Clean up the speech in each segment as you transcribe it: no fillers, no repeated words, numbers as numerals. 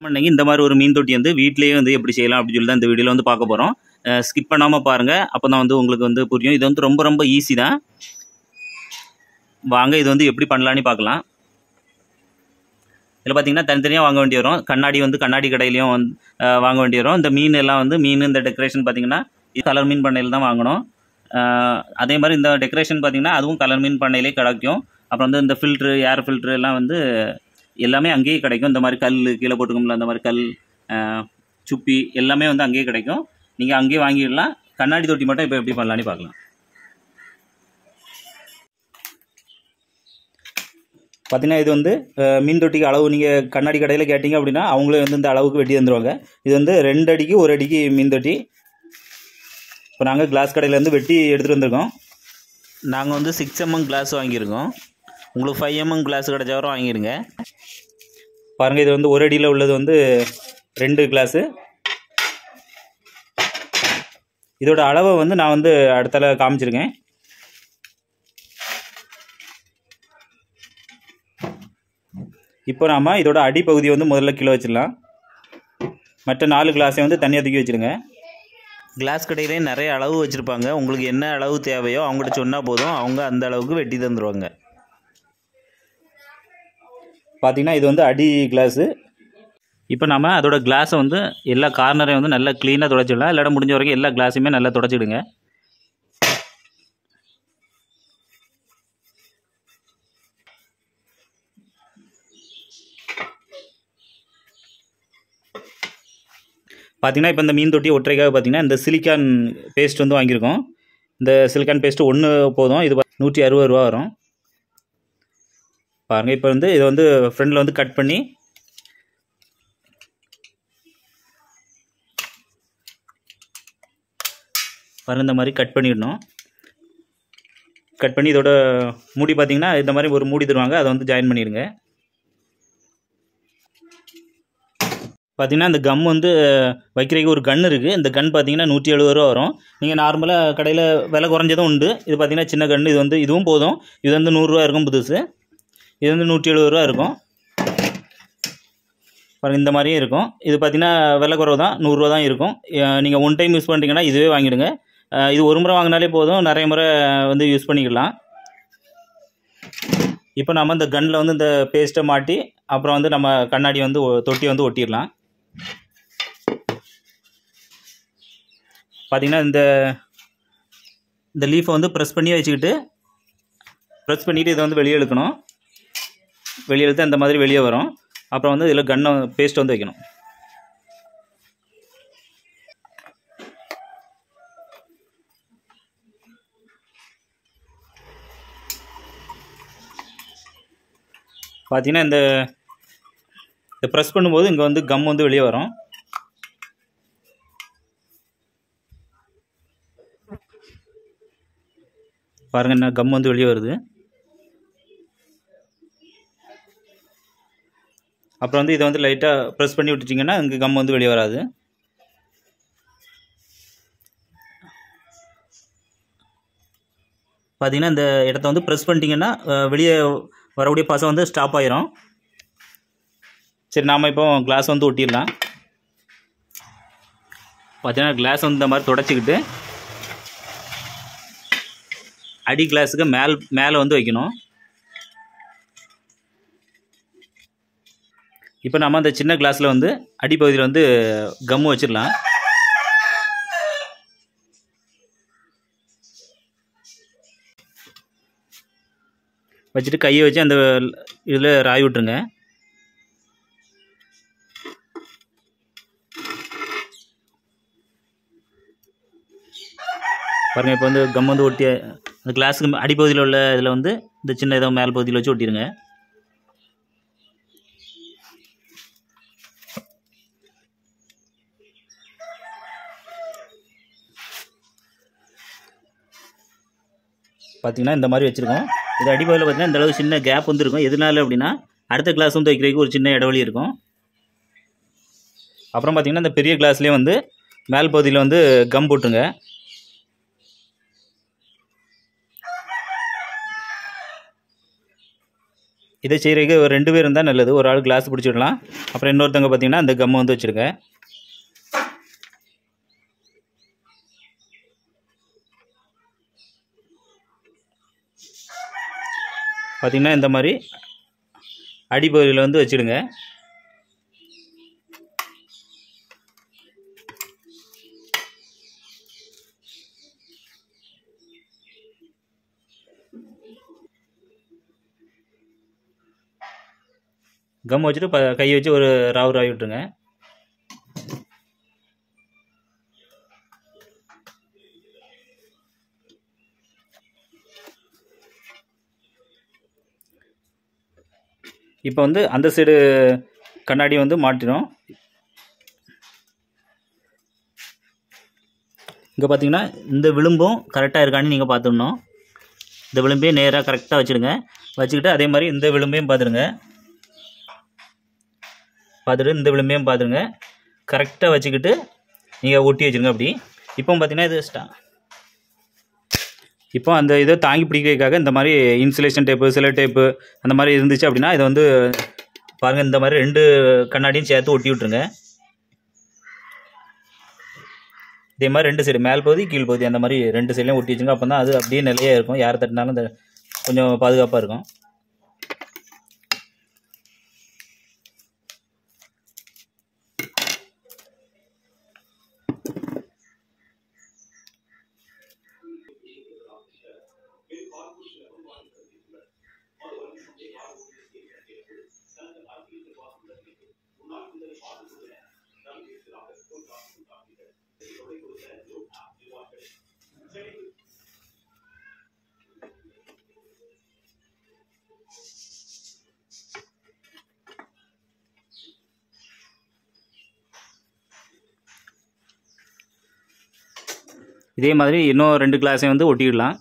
இன்னைக்கு இந்த மாதிரி ஒரு மீன் தொட்டி வந்து வீட்லயே வந்து எப்படி செய்யலாம் அப்படின்னு சொல்லி தான் இந்த வீடியோல வந்து பார்க்க போறோம். ஸ்கிப் பண்ணாம பாருங்க. அப்பதான் வந்து உங்களுக்கு வந்து புரியும். இது வந்து ரொம்ப ரொம்ப ஈஸி தான். வாங்க இது வந்து எப்படி பண்ணலாம்னு பார்க்கலாம். இதில் பார்த்தீங்கன்னா தனித்தனியாக வாங்க வேண்டி வரும். கண்ணாடி வந்து கண்ணாடி கடையிலையும் வந்து வாங்க வேண்டி வரும். இந்த மீன் எல்லாம் வந்து மீன் இந்த டெக்கரேஷன் பார்த்தீங்கன்னா இது கலர் மீன் பண்ணையில் தான் வாங்கணும். அதே மாதிரி இந்த டெக்கரேஷன் பார்த்தீங்கன்னா அதுவும் கலர் மீன் பண்ணையிலே கிடைக்கும். அப்புறம் வந்து இந்த ஃபில்ட்ரு ஏர் ஃபில்ட்ரு எல்லாம் வந்து எல்லாமே அங்கேயே கிடைக்கும். இந்த மாதிரி கல் கீழே போட்டுக்கோம்ல அந்த மாதிரி கல் சுப்பி எல்லாமே வந்து அங்கேயே கிடைக்கும். நீங்கள் அங்கேயே வாங்கிடலாம். கண்ணாடி தொட்டி மட்டும் இப்போ எப்படி பண்ணலான்னு பார்க்கலாம். பார்த்தீங்கன்னா இது வந்து மீன் தொட்டிக்கு அளவு நீங்கள் கண்ணாடி கடையில் கேட்டிங்க அப்படின்னா அவங்களே வந்து இந்த அளவுக்கு வெட்டி தந்துடுவாங்க. இது வந்து 2 அடிக்கு 1 அடிக்கு மீன் தொட்டி. இப்போ நாங்கள் கிளாஸ் கடையிலேருந்து வெட்டி எடுத்துகிட்டு வந்திருக்கோம். நாங்கள் வந்து 6 mm கிளாஸ் வாங்கியிருக்கோம். உங்களுக்கு 5 mm கிளாஸ் கிடைச்சவரை வாங்கிடுங்க. பாருங்கள் இது வந்து 1 அடியில் உள்ளது வந்து 2 கிளாஸு. இதோட அளவை வந்து நான் வந்து அடுத்தால காமிச்சிருக்கேன். இப்போ நாம் இதோட அடிப்பகுதி வந்து முதல்ல கிலோ வச்சிடலாம். மற்ற 4 கிளாஸையும் வந்து தனியாக தூக்கி வச்சுருங்க. கிளாஸ் கடையிலே நிறைய அளவு வச்சுருப்பாங்க. உங்களுக்கு என்ன அளவு தேவையோ அவங்கள்ட்ட சொன்னால் போதும், அவங்க அந்த அளவுக்கு வெட்டி தந்துடுவாங்க. பார்த்திங்கன்னா இது வந்து அடி கிளாஸு. இப்போ நம்ம அதோட கிளாஸை வந்து எல்லா கார்னரையும் வந்து நல்லா க்ளீனாக துடைச்சிடலாம். எல்லா இடம் முடிஞ்ச வரைக்கும் எல்லா கிளாஸையுமே நல்லா துடைச்சிடுங்க. பார்த்திங்கன்னா இப்போ இந்த மீன் தொட்டி ஒற்றைக்காக பார்த்திங்கன்னா இந்த சிலிக்கான் பேஸ்ட் வந்து வாங்கியிருக்கோம். இந்த சிலிக்கான் பேஸ்ட்டு 1 போதும். இது 160 ரூபா வரும். பாருங்கள் இப்போ வந்து இதை வந்து ஃப்ரண்டில் வந்து கட் பண்ணி பாருங்கள் இந்த மாதிரி கட் பண்ணிடணும். கட் பண்ணி இதோட மூடி பார்த்திங்கன்னா இந்த மாதிரி ஒரு மூடி தருவாங்க, அதை வந்து ஜாயின் பண்ணிடுங்க. பார்த்திங்கன்னா இந்த கம் வந்து வைக்கிறதுக்கு ஒரு கன் இருக்குது. இந்த கன் பார்த்திங்கன்னா 170 ரூபா வரும். நீங்கள் நார்மலாக கடையில் விலை குறைஞ்சதும் உண்டு. இது பார்த்திங்கன்னா சின்ன கன். இது வந்து இதுவும் போதும். இது வந்து 100 ரூபா இருக்கும் புதுசு. இது வந்து 170 ரூபா இருக்கும். பாருங்கள் இந்த மாதிரியும் இருக்கும். இது பார்த்திங்கன்னா விலை குறைவு தான், 100 ரூபா தான் இருக்கும். நீங்கள் ஒன் டைம் யூஸ் பண்ணிட்டீங்கன்னா இதுவே வாங்கிடுங்க. இது ஒரு முறை வாங்கினாலே போதும், நிறைய முறை வந்து யூஸ் பண்ணிக்கலாம். இப்போ நம்ம இந்த கன்னில் வந்து இந்த பேஸ்ட்டை மாட்டி அப்புறம் வந்து நம்ம கண்ணாடி வந்து தொட்டி வந்து ஒட்டிடலாம். பார்த்திங்கன்னா இந்த லீஃபை வந்து ப்ரெஸ் பண்ணி வச்சுக்கிட்டு இதை வந்து வெளியே இழுக்கணும். வெளியே இழுத்து அந்த மாதிரி வெளியே வரும். அப்புறம் வந்து இதில் கன்னை பேஸ்ட் வந்து வைக்கணும். பார்த்தீங்கன்னா இந்த ப்ரெஸ் பண்ணும்போது இங்கே வந்து கம் வந்து வெளியே வரும். பாருங்கள் என்ன கம் வந்து வெளியே வருது. அப்புறம் வந்து இதை வந்து லைட்டாக ப்ரெஸ் பண்ணி விட்டுட்டிங்கன்னா இங்கே கம் வந்து வெளியே வராது. பார்த்தீங்கன்னா இந்த இடத்த வந்து ப்ரெஸ் பண்ணிட்டீங்கன்னா வெளியே வரக்கூடிய பசை வந்து ஸ்டாப் ஆயிரும். சரி நாம் இப்போ கிளாஸ் வந்து ஒட்டிடலாம். பார்த்தீங்கன்னா கிளாஸ் வந்து இந்த மாதிரி தொடச்சிக்கிட்டு அடி கிளாஸுக்கு மேலே வந்து வைக்கணும். இப்போ நம்ம அந்த சின்ன கிளாஸில் வந்து அடிப்பகுதியில் வந்து கம்மு வச்சிடலாம். வச்சுட்டு கையை வச்சு அந்த இதில் ராய் விட்டுருங்க. பாருங்கள் இப்போ வந்து கம் வந்து ஒட்டி அந்த கிளாஸுக்கு அடிப்பகுதியில் உள்ள இதில் வந்து இந்த சின்ன ஏதோ மேல் பகுதியில் வச்சு ஒட்டிடுங்க. பார்த்திங்கன்னா இந்த மாதிரி வச்சுருக்கோம். இது அடிப்பகுதியில் பார்த்திங்கன்னா இந்த அளவு சின்ன கேப் வந்து இருக்கும். எதனால அப்படின்னா அடுத்த கிளாஸ் வந்து வைக்கிறதுக்கு ஒரு சின்ன இடைவெளி இருக்கும். அப்புறம் பார்த்திங்கன்னா இந்த பெரிய கிளாஸ்லேயே வந்து மேல் பகுதியில் வந்து கம் போட்டுங்க. இதை செய்கிறதுக்கு ஒரு 2 பேர் இருந்தால் நல்லது. ஒரு ஆள் கிளாஸ் பிடிச்சிடலாம். அப்புறம் இன்னொருத்தவங்க பார்த்தீங்கன்னா அந்த கம்மை வந்து வச்சுருங்க. பார்த்திங்கன்னா இந்த மாதிரி அடிப்பகுதியில் வந்து வச்சுடுங்க. கம் வச்சுட்டு கை வச்சு ஒரு ராவி விட்டுருங்க. இப்போ வந்து அந்த சைடு கண்ணாடி வந்து மாட்டிடும். இங்கே பார்த்தீங்கன்னா இந்த விளிம்பும் கரெக்டாக இருக்கான்னு நீங்கள் பார்த்துடணும். இந்த விளிம்பையும் நேராக கரெக்டாக வச்சுடுங்க. வச்சுக்கிட்டு அதே மாதிரி இந்த விளிம்பையும் பார்த்துட்டு இந்த விளிம்பையும் பார்த்துருங்க. கரெக்டாக வச்சுக்கிட்டு நீங்கள் ஒட்டி வச்சுருங்க. அப்படி இப்போ பார்த்தீங்கன்னா இது இப்போ அந்த இதை தாங்கி பிடிக்கிறதுக்காக இந்த மாதிரி இன்சுலேஷன் டேப்பு, சில டேப்பு அந்த மாதிரி இருந்துச்சு அப்படின்னா இதை வந்து பாருங்கள், இந்த மாதிரி 2 கண்ணாடியும் சேர்த்து ஒட்டி விட்ருங்க. இதே மாதிரி 2 சைடு, மேல் பகுதி கீழ் பகுதி, அந்த மாதிரி 2 சைட்லையும் ஒட்டி வச்சுங்க. அப்போ தான் அது அப்படியே நிலையாக இருக்கும். யார் தட்டினாலும் அந்த கொஞ்சம் பாதுகாப்பாக இருக்கும். இதே மாதிரி இன்னும் 2 கிளாஸையும் வந்து ஒட்டிடலாம்.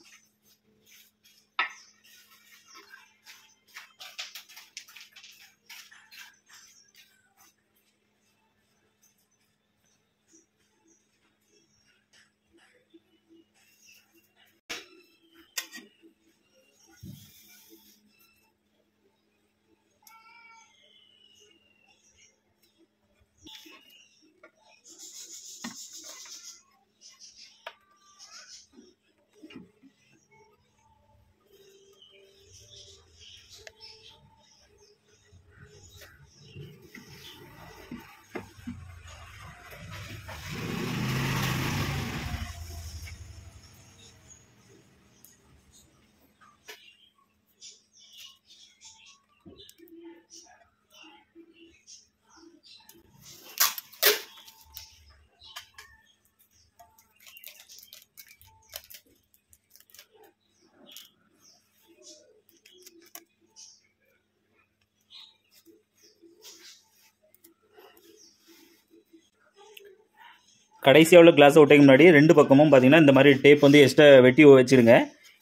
கடைசியாக உள்ள கிளாஸை ஒட்டைக்கு முன்னாடி 2 பக்கமும் பார்த்தீங்கன்னா இந்த மாதிரி டேப் வந்து எக்ஸ்ட்ரா வெட்டி வச்சுருங்க.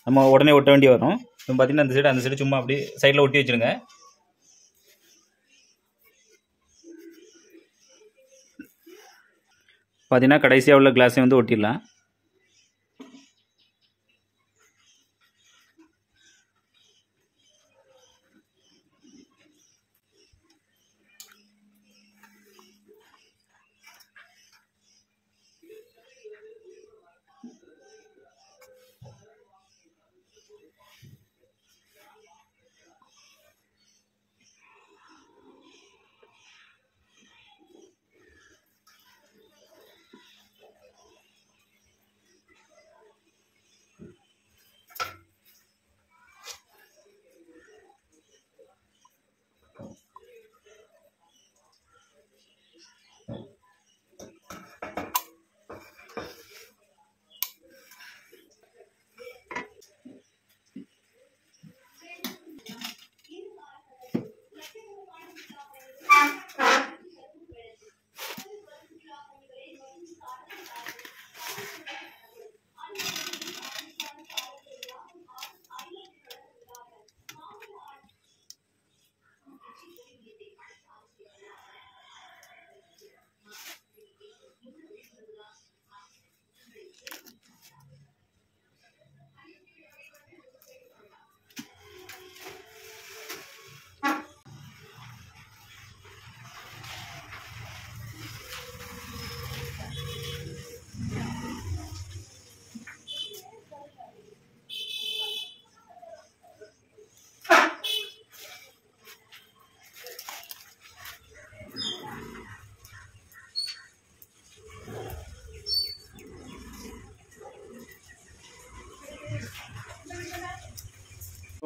நம்ம உடனே ஒட்ட வேண்டி வரும். இப்போ பார்த்தீங்கன்னா அந்த சைடு சும்மா அப்படி சைடில் ஒட்டி வச்சுருங்க. பார்த்தீங்கன்னா கடைசியாக உள்ள கிளாஸை வந்து ஒட்டிடலாம்.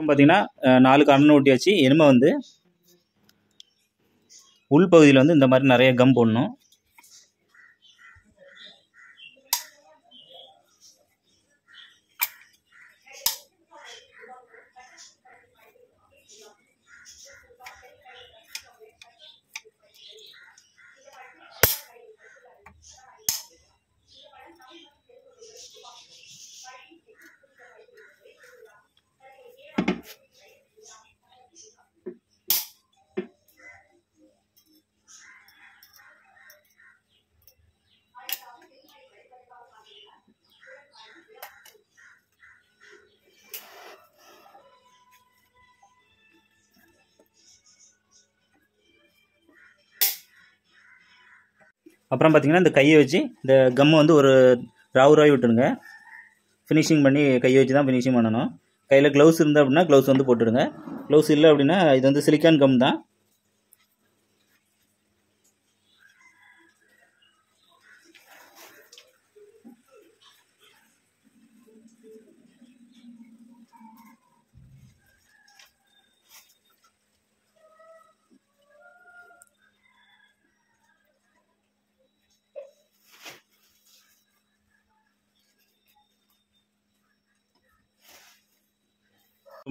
பார்த்தீங்கன்னா 4 கார்னர் ஒட்டியாச்சு. இனிமே வந்து உள்பகுதியில் வந்து இந்த மாதிரி நிறைய கம் போடணும். அப்புறம் பார்த்தீங்கன்னா இந்த கையை வச்சு இந்த கம்மை வந்து ஒரு ராய் விட்டுருங்க. ஃபினிஷிங் பண்ணி கையை வச்சு தான் ஃபினிஷிங் பண்ணணும். கையில் க்ளவுஸ் இருந்தால் அப்படின்னா க்ளவுஸ் வந்து போட்டுடுங்க. க்ளவுஸ் இல்லை அப்படின்னா இது வந்து சிலிக்கான் கம் தான்.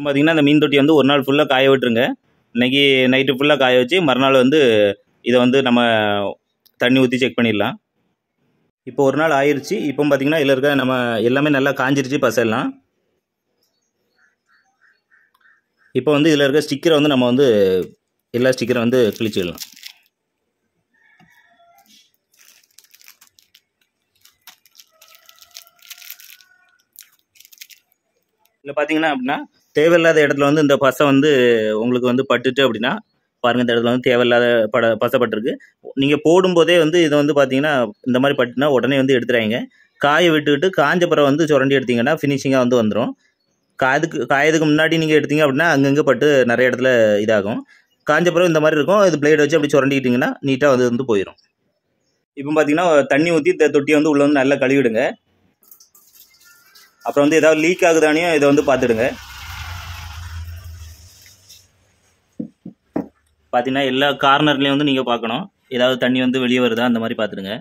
பார்த்தீங்கன்னா இந்த மீன் தொட்டி வந்து ஒரு நாள் ஃபுல்லாக காய விட்டுருங்க. இன்றைக்கி நைட்டு ஃபுல்லாக காய வச்சு மறுநாள் வந்து இதை வந்து நம்ம தண்ணி ஊற்றி செக் பண்ணிடலாம். இப்போ ஒரு நாள் ஆயிடுச்சு. இப்போ பார்த்தீங்கன்னா இதில் இருக்க நம்ம எல்லாமே நல்லா காஞ்சிருச்சு பசெல்லாம். இப்போ வந்து இதில் இருக்க ஸ்டிக்கரை வந்து நம்ம வந்து எல்லா ஸ்டிக்கரை வந்து கிழிச்சிடலாம். இதில் பார்த்தீங்கன்னா அப்படின்னா தேவையில்லாத இடத்துல வந்து இந்த பசை வந்து உங்களுக்கு வந்து பட்டுட்டு அப்படின்னா பாருங்கள், இந்த இடத்துல வந்து தேவையில்லாத பசைப்பட்டிருக்கு. நீங்கள் போடும்போதே வந்து இதை வந்து பார்த்தீங்கன்னா இந்த மாதிரி பட்டுனா உடனே வந்து எடுத்துறாங்க. காய விட்டுக்கிட்டு காஞ்ச பிறகு வந்து சுரண்டி எடுத்திங்கன்னா ஃபினிஷிங்காக வந்து வந்துடும். காயதுக்கு முன்னாடி நீங்கள் எடுத்தீங்க அப்படின்னா அங்கங்கே பட்டு நிறைய இடத்துல இதாகும். காஞ்ச பிறகு இந்த மாதிரி இருக்கும். இது பிளேட் வச்சு அப்படி சுரண்டிக்கிட்டிங்கன்னா நீட்டாக வந்து போயிடும். இப்போ பார்த்தீங்கன்னா தண்ணி ஊற்றி இந்த தொட்டியை வந்து உள்ளே வந்து நல்லா கழுவிடுங்க. அப்புறம் வந்து ஏதாவது லீக் ஆகுதானே இதை வந்து பார்த்துடுங்க. பார்த்தீங்கன்னா எல்லா கார்னர்லேயும் வந்து நீங்கள் பார்க்கணும், ஏதாவது தண்ணி வந்து வெளியே வருதா அந்த மாதிரி பார்த்துடுங்க.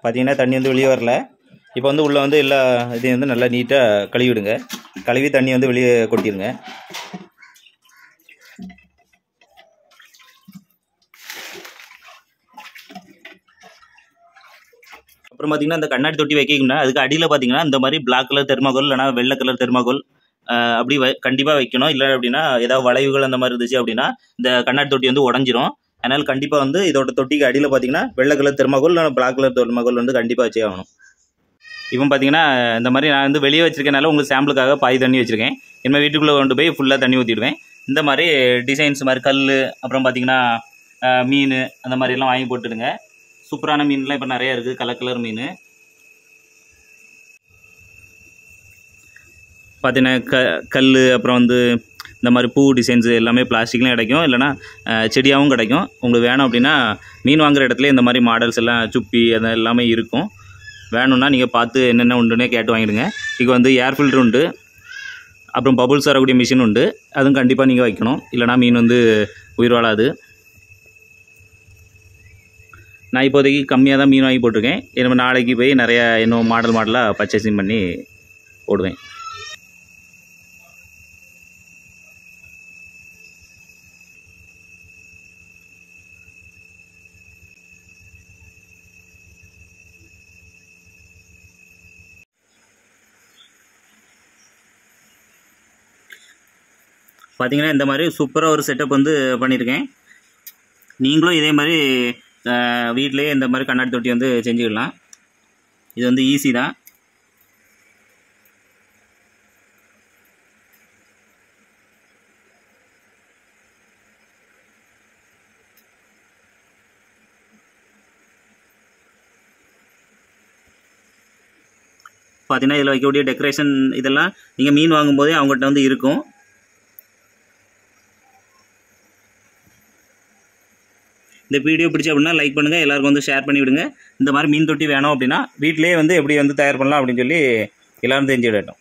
பார்த்தீங்கன்னா தண்ணி வந்து வெளியே வரல. இப்போ வந்து உள்ளே வந்து எல்லா இதையும் வந்து நல்லா நீட்டாக கழுவிடுங்க. கழுவி தண்ணி வந்து வெளியே கொட்டிடுங்க. அப்புறம் பார்த்தீங்கன்னா இந்த கண்ணாடி தொட்டி வைக்கணும்னா அதுக்கு அடியில் பார்த்தீங்கன்னா இந்த மாதிரி பிளாக் கலர் தெர்மாகோல் இல்லைனா வெள்ளை கலர் தெர்மாகோல் அப்படி கண்டிப்பாக வைக்கணும். இல்லை அப்படின்னா ஏதாவது வளைவுகள் அந்த மாதிரி இருந்துச்சு அப்படின்னா இந்த கண்ணாடி தொட்டி வந்து உடஞ்சிரும். அதனால் கண்டிப்பாக வந்து இதோட தொட்டிக்கு அடியில் பார்த்தீங்கன்னா வெள்ளை கலர் தெர்மாகோல் இல்லைனா பிளாக் கலர் தெர்மாகோல் வந்து கண்டிப்பாக வச்சே ஆகணும். இப்போ பார்த்தீங்கன்னா இந்த மாதிரி நான் வந்து வெளியே வச்சிருக்கனால உங்களுக்கு சாம்பிளுக்காக பாதி தண்ணி வச்சுருக்கேன். இனிமேல் வீட்டுக்குள்ளே கொண்டு போய் ஃபுல்லாக தண்ணி ஊற்றிடுவேன். இந்த மாதிரி டிசைன்ஸ் மாதிரி கல் அப்புறம் பார்த்தீங்கன்னா மீன் அந்த மாதிரிலாம் வாங்கி போட்டுடுங்க. சூப்பரான மீன்லாம் இப்போ நிறையா இருக்குது, கலர் கலர் மீன். பார்த்தீங்கன்னா கல் அப்புறம் வந்து இந்த மாதிரி பூ டிசைன்ஸு எல்லாமே பிளாஸ்டிக்லையும் கிடைக்கும், இல்லைனா செடியாகவும் கிடைக்கும். உங்களுக்கு வேணும் அப்படின்னா மீன் வாங்குகிற இடத்துல இந்த மாதிரி மாடல்ஸ் எல்லாம் சுப்பி அது எல்லாமே இருக்கும். வேணும்னா நீங்கள் பார்த்து என்னென்ன உண்டுன்னே கேட்டு வாங்கிடுங்க. இப்போ வந்து ஏர் ஃபில்ட்ரு உண்டு, அப்புறம் பபுள்ஸ் வரக்கூடிய மிஷின் உண்டு. அதுவும் கண்டிப்பாக நீங்கள் வைக்கணும், இல்லைனா மீன் வந்து உயிர் வாழாது. நான் இப்போதைக்கு கம்மியாக தான் மீன் வாங்கி போட்டிருக்கேன். நம்ம நாளைக்கு போய் நிறையா இன்னும் மாடலாக பர்ச்சேசிங் பண்ணி போடுவேன். பார்த்தீங்கன்னா இந்த மாதிரி சூப்பராக ஒரு செட்டப் வந்து பண்ணியிருக்கேன். நீங்களும் இதே மாதிரி வீட்டிலேயே இந்த மாதிரி கண்ணாடி தொட்டி வந்து செஞ்சுக்கலாம். இது வந்து ஈஸி தான். பார்த்தீங்கன்னா இதில் வைக்கக்கூடிய டெக்கரேஷன் இதெல்லாம் நீங்கள் மீன் வாங்கும்போதே அவங்ககிட்ட வந்து இருக்கும். இந்த வீடியோ பிடிச்சி அப்படின்னா லைக் பண்ணுங்கள், எல்லாருக்கும் வந்து ஷேர் பண்ணி விடுங்க. இந்த மாதிரி மீன் தொட்டி வேணும் அப்படின்னா வீட்டிலேயே வந்து எப்படி வந்து தயார் பண்ணலாம் அப்படின்னு சொல்லி எல்லோரும் தெரிஞ்சுக்கிட்டோம்.